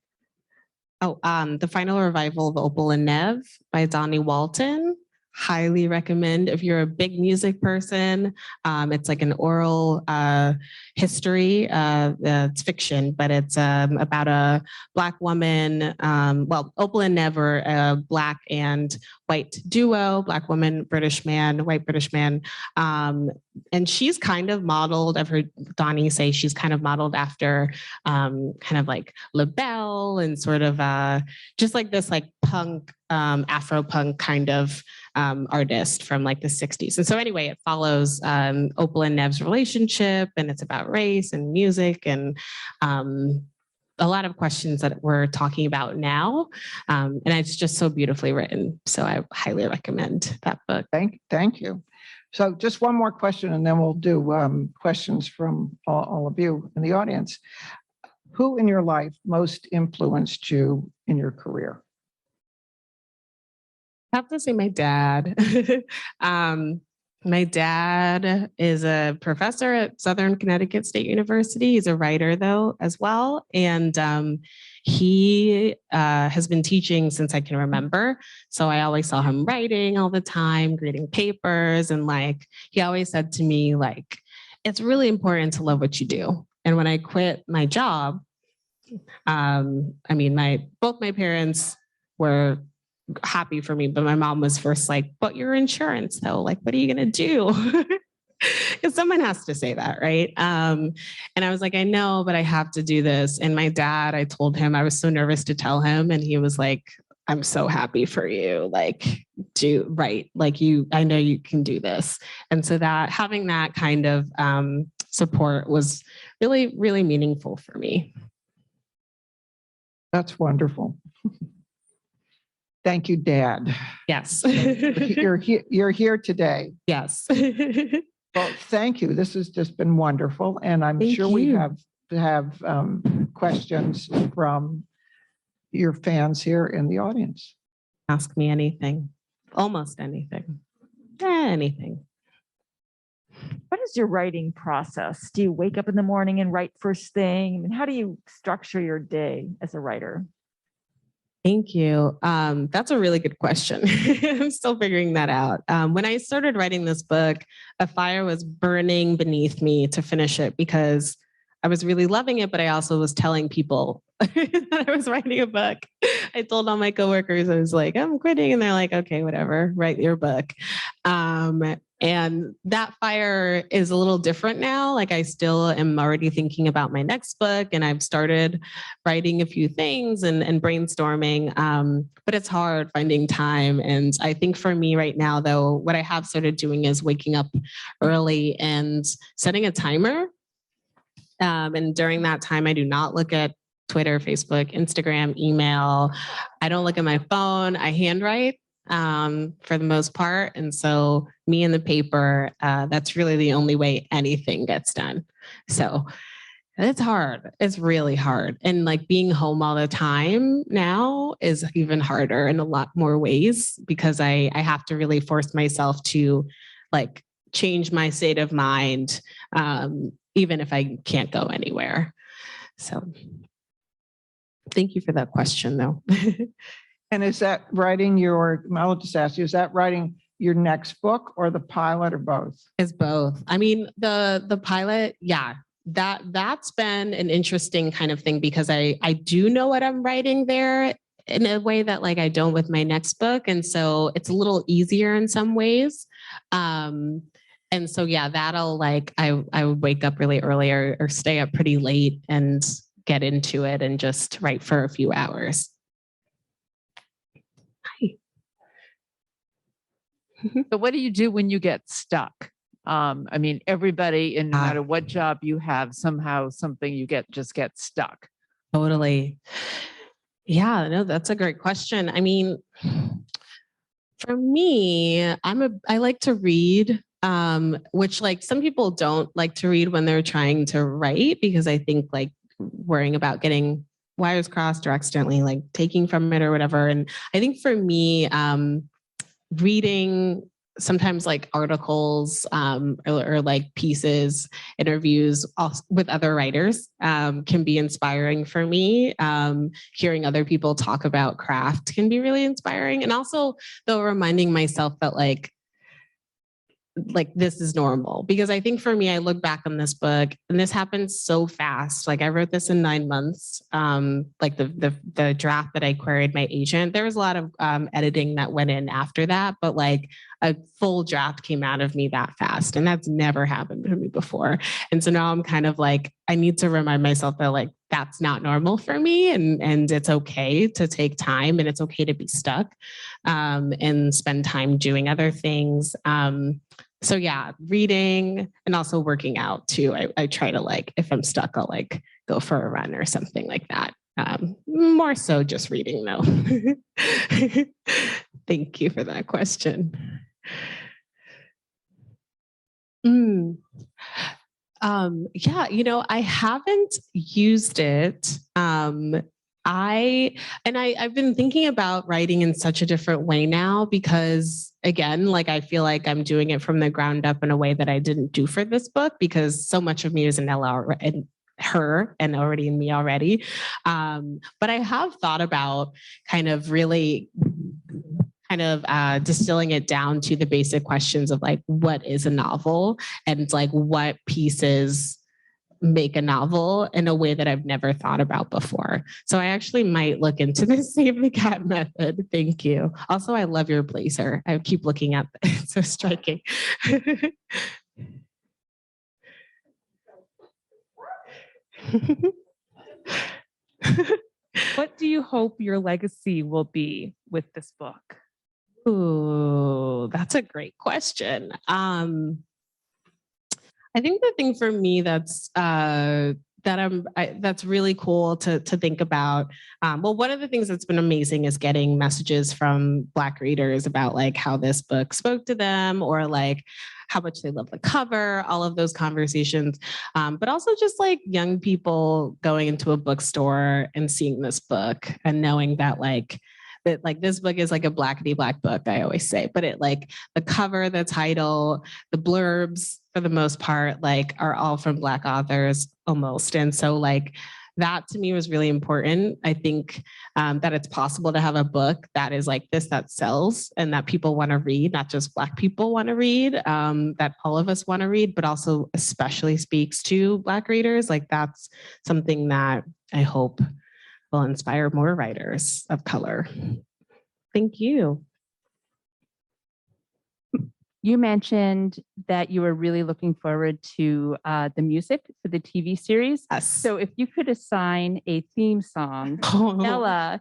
Oh, the final revival of Opal and Nev by Donnie Walton. Highly recommend if you're a big music person. It's like an oral history. It's fiction, but it's about a Black woman. Well, Opal and Nev are a Black and white duo, Black woman, British man, white British man. And she's kind of modeled, I've heard Donnie say she's kind of modeled after kind of like LaBelle and sort of just like this like punk, Afro punk kind of artist from like the 60s. And so anyway, it follows Opal and Nev's relationship, and it's about race and music and a lot of questions that we're talking about now. And it's just so beautifully written. So I highly recommend that book. Thank you. So just one more question, and then we'll do questions from all of you in the audience. Who in your life most influenced you in your career? I have to say my dad. My dad is a professor at Southern Connecticut State University. He's a writer, though, as well. And he has been teaching since I can remember. So I always saw him writing all the time, grading papers. And like, he always said to me, like, it's really important to love what you do. And when I quit my job, I mean, both my parents were happy for me, but my mom was first like, but your insurance though, like, what are you going to do? Because someone has to say that, right? And I was like, I know, but I have to do this. And my dad, I told him, I was so nervous to tell him. And he was like, I'm so happy for you. Like, like I know you can do this. And so that having that kind of support was really, really meaningful for me. That's wonderful. Thank you, Dad. Yes. You're here today. Yes. Well, thank you. This has just been wonderful, and I'm Thank sure we you. have questions from your fans here in the audience. Ask me anything, almost anything, anything. What is your writing process? Do you wake up in the morning and write first thing? I mean, how do you structure your day as a writer? Thank you. That's a really good question. I'm still figuring that out. When I started writing this book, a fire was burning beneath me to finish it because I was really loving it, but I also was telling people that I was writing a book. I told all my coworkers, I was like, I'm quitting. And they're like, okay, whatever, write your book. And that fire is a little different now. Like I still am already thinking about my next book and I've started writing a few things and brainstorming, but it's hard finding time. And I think for me right now, though, what I have started doing is waking up early and setting a timer. And during that time, I do not look at Twitter, Facebook, Instagram, email. I don't look at my phone. I handwrite for the most part. And so me and the paper, that's really the only way anything gets done. So it's hard. It's really hard. And like being home all the time now is even harder in a lot more ways because I have to really force myself to like change my state of mind, even if I can't go anywhere. So thank you for that question though. And is that writing I'll just ask you, is that writing your next book or the pilot or both? It's both. I mean, the pilot, yeah, that's been an interesting kind of thing because I do know what I'm writing there in a way that like I don't with my next book. And so it's a little easier in some ways. And so, yeah, that'll like, I would wake up really early or stay up pretty late and get into it and just write for a few hours. Hi. So what do you do when you get stuck? I mean, everybody, and no matter what job you have, somehow something you just get stuck. Totally. Yeah, no, that's a great question. I mean, for me, I like to read, which like some people don't like to read when they're trying to write because I think like worrying about getting wires crossed or accidentally like taking from it or whatever. And I think for me, reading sometimes like articles or like pieces, interviews with other writers can be inspiring for me. Hearing other people talk about craft can be really inspiring. And also though reminding myself that like this is normal because I think for me, I look back on this book and this happened so fast. Like I wrote this in 9 months. Like the draft that I queried my agent, there was a lot of editing that went in after that, but like a full draft came out of me that fast. And that's never happened to me before. And so now I'm kind of like, I need to remind myself that like, that's not normal for me. And it's okay to take time and it's okay to be stuck and spend time doing other things. So yeah, reading and also working out too. I try to like, if I'm stuck, I'll like go for a run or something like that. More so just reading though. Thank you for that question. Yeah, you know, I haven't used it. I've been thinking about writing in such a different way now because again, like I feel like I'm doing it from the ground up in a way that I didn't do for this book because so much of me is in Ella and her and already in me already. But I have thought about kind of really distilling it down to the basic questions of like, what is a novel and like what pieces make a novel in a way that I've never thought about before. So I actually might look into the Save the Cat method. Thank you. Also, I love your blazer. I keep looking at it. It's so striking. What do you hope your legacy will be with this book? Ooh, that's a great question. I think the thing for me that's really cool to think about. Well, one of the things that's been amazing is getting messages from Black readers about like how this book spoke to them or like how much they love the cover, all of those conversations. But also just like young people going into a bookstore and seeing this book and knowing that like this book is like a blackety black book, I always say, but it like the cover, the title, the blurbs for the most part, like are all from Black authors almost. And so like that to me was really important. I think that it's possible to have a book that is like this, that sells and that people want to read, not just Black people want to read, that all of us want to read, but also especially speaks to Black readers. Like that's something that I hope will inspire more writers of color. Thank you. You mentioned that you were really looking forward to the music for the TV series. Yes. So if you could assign a theme song to Ella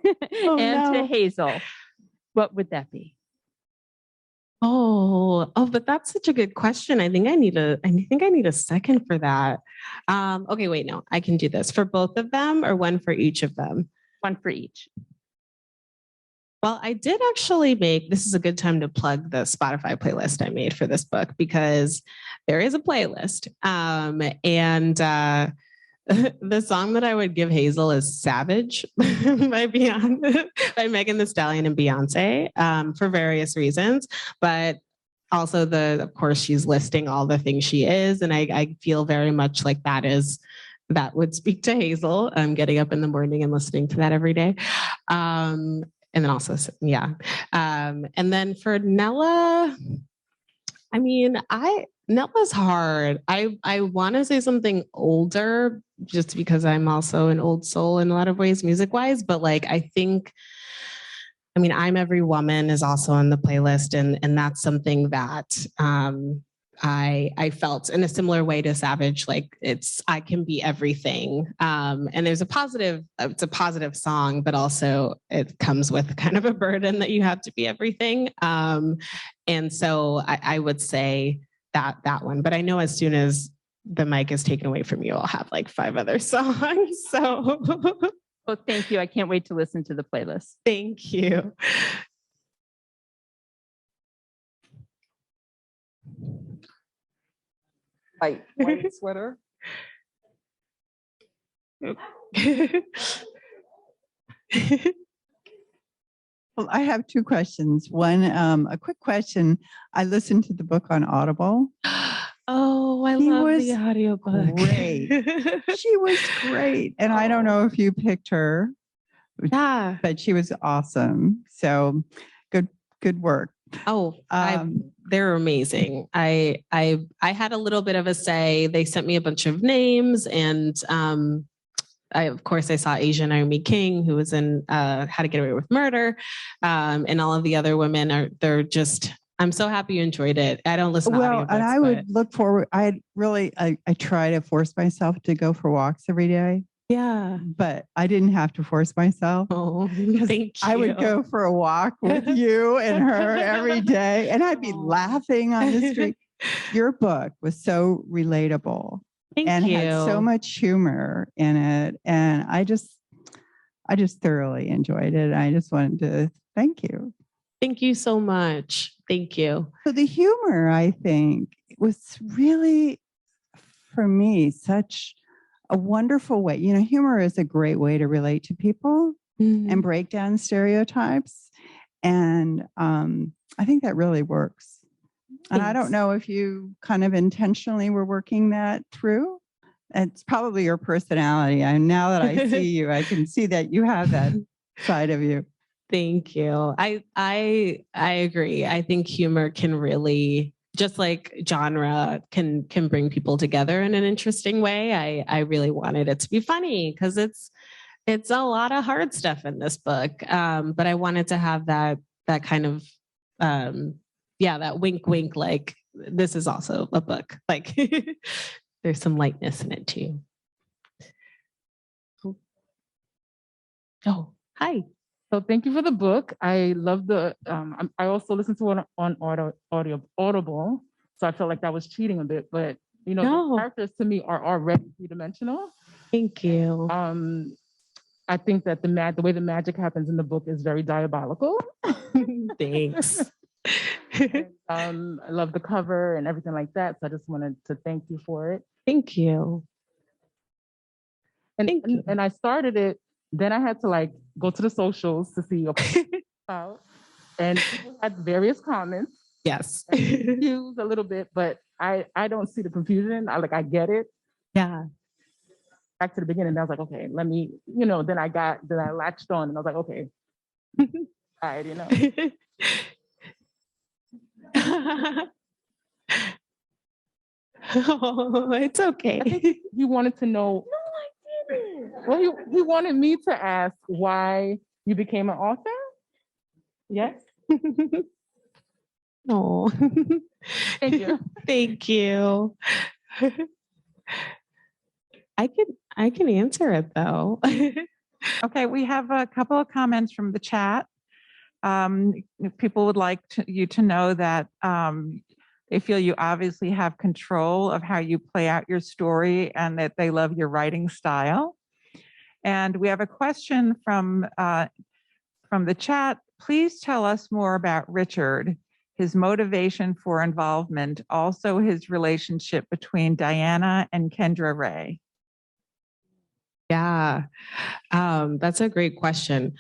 and to Hazel, what would that be? But that's such a good question. I think I need a second for that. Okay, wait, no, I can do this for both of them or one for each of them. One for each. Well, I did actually this is a good time to plug the Spotify playlist I made for this book because there is a playlist. And the song that I would give Hazel is Savage by Megan Thee Stallion and Beyonce for various reasons. But also of course, she's listing all the things she is. And I feel very much like that would speak to Hazel. I'm getting up in the morning and listening to that every day. And then also, yeah. And then for Nella, I mean, Nella's hard. I want to say something older just because I'm also an old soul in a lot of ways, music wise. But like, I'm Every Woman is also on the playlist. And that's something that, I felt in a similar way to Savage, like I can be everything. And there's it's a positive song, but also it comes with kind of a burden that you have to be everything. And so I would say that one, but I know as soon as the mic is taken away from you, I'll have like 5 other songs. So Well, thank you. I can't wait to listen to the playlist. Thank you. White sweater. Well, I have 2 questions. One, a quick question. I listened to the book on Audible. Oh, I He love was the audiobook. great. She was great. And I don't know if you picked her, Yeah. but she was awesome. So good work. Oh, they're amazing. I had a little bit of a say. They sent me a bunch of names, and of course I saw Asia Naomi King, who was in How to Get Away with Murder, and all of the other women they're just. I'm so happy you enjoyed it. I don't listen to audiobooks, and I would look forward. I try to force myself to go for walks every day. Yeah. But I didn't have to force myself. Oh, thank you. I would go for a walk with you and her every day, and I'd be laughing on the street. Your book was so relatable and you. had so much humor in it. And I just thoroughly enjoyed it. I just wanted to thank you. Thank you so much. Thank you. So the humor, I think, was really, for me, such a wonderful way. You know, humor is a great way to relate to people and break down stereotypes. And I think that really works. And I don't know if you kind of intentionally were working that through. It's probably your personality. And now that I see you, I can see that you have that side of you. Thank you. I agree. I think humor can really, just like genre, can bring people together in an interesting way. I really wanted it to be funny because it's a lot of hard stuff in this book. But I wanted to have that kind of that wink wink, like this is also a book. Like there's some lightness in it too. Oh, hi. So thank you for the book. I love the. I also listened to it on Audible, so I felt like that was cheating a bit. But the characters to me are already 3-dimensional. Thank you. I think that the way the magic happens in the book is very diabolical. Thanks. I love the cover and everything like that. So I just wanted to thank you for it. Thank you. And I started it. Then I had to go to the socials to see your out, and people had various comments. Yes, confused a little bit, but I don't see the confusion. I get it. Yeah. back to the beginning. I was like, okay, let me, then I latched on and I was like, okay, all right, Oh, it's okay. I think he wanted to know. No, I didn't. Well, he wanted me to ask why you became an author. Yes. Oh, Thank you. thank you. I can answer it though. Okay, we have a couple of comments from the chat. People would like you to know that they feel you obviously have control of how you play out your story and that they love your writing style. And we have a question from the chat. Please tell us more about Richard, his motivation for involvement, also his relationship between Diana and Kendra Ray. Yeah, that's a great question.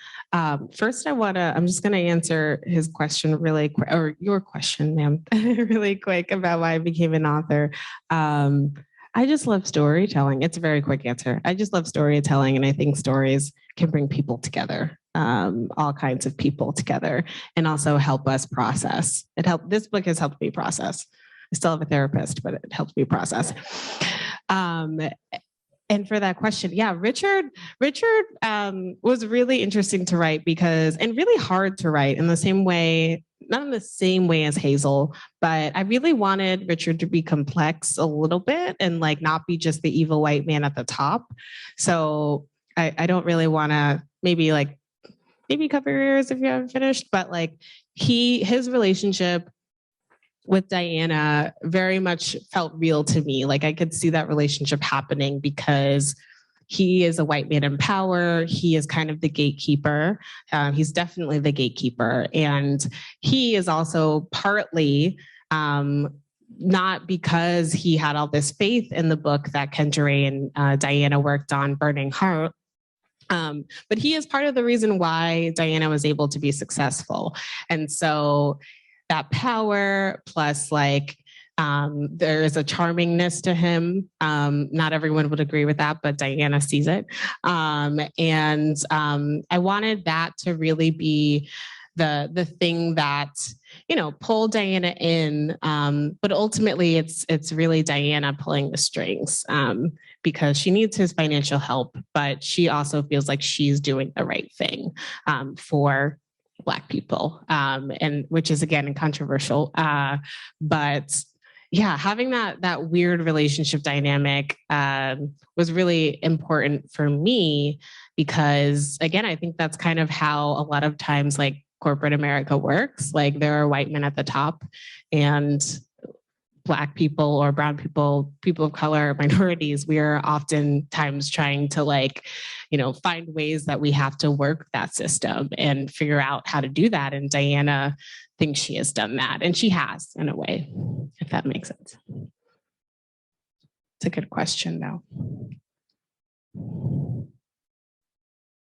First, I'm just going to answer his question really quick, or your question, ma'am, really quick about why I became an author. I just love storytelling. It's a very quick answer. I just love storytelling, and I think stories can bring people together, all kinds of people together, and also help us process. This book has helped me process. I still have a therapist, but it helps me process. And for that question, yeah, Richard was really interesting to write and really hard to write in the same way, not in the same way as Hazel, but I really wanted Richard to be complex a little bit and like not be just the evil white man at the top. So I don't really want to maybe cover your ears if you haven't finished, but like his relationship with Diana very much felt real to me. Like I could see that relationship happening because he is a white man in power. He is kind of the gatekeeper. He's definitely the gatekeeper. And he is also partly not because he had all this faith in the book that Kendra Ray and Diana worked on, Burning Heart. But he is part of the reason why Diana was able to be successful. And so that power plus there is a charmingness to him. Not everyone would agree with that, but Diana sees it. And I wanted that to really be the thing that, pulled Diana in. But ultimately it's really Diana pulling the strings because she needs his financial help, but she also feels like she's doing the right thing for Black people, and which is again controversial. But yeah, having that weird relationship dynamic was really important for me because again, I think that's kind of how a lot of times like corporate America works. Like there are white men at the top and Black people or brown people, people of color, minorities, we are oftentimes trying to find ways that we have to work that system and figure out how to do that. And Diana thinks she has done that. And she has in a way, if that makes sense. It's a good question though.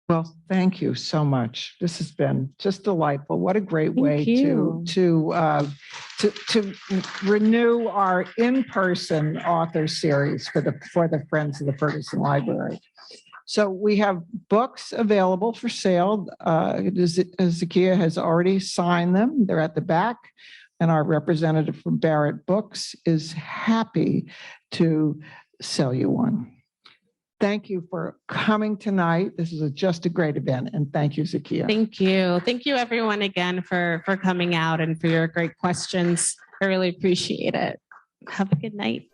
Well, thank you so much. This has been just delightful. What a great way to renew our in-person author series for the Friends of the Ferguson Library. So we have books available for sale. Zakiya has already signed them. They're at the back, and our representative from Barrett Books is happy to sell you one. Thank you for coming tonight. This is just a great event. And thank you, Zakiya. Thank you. Thank you everyone again for coming out and for your great questions. I really appreciate it. Have a good night.